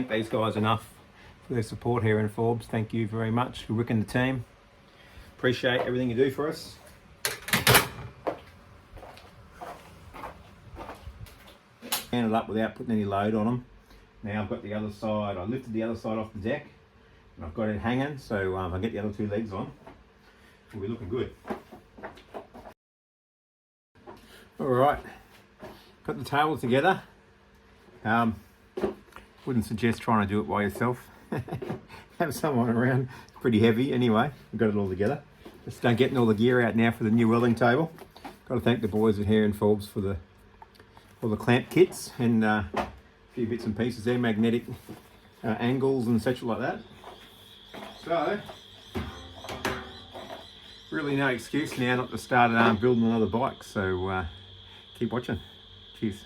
thank these guys enough for their support here in Forbes. Thank you very much for Rick and the team. Appreciate everything you do for us. Ended up without putting any load on them. Now I've got the other side, I lifted the other side off the deck and I've got it hanging, so if I get the other two legs on, we'll be looking good. Alright, got the table together. Wouldn't suggest trying to do it by yourself. Have someone around. It's pretty heavy anyway. We've got it all together. Just getting all the gear out now for the new welding table. Got to thank the boys at Hare Forbes for all the clamp kits and a few bits and pieces there, magnetic angles and such like that. So, really no excuse now not to start building another bike. So keep watching. Cheers.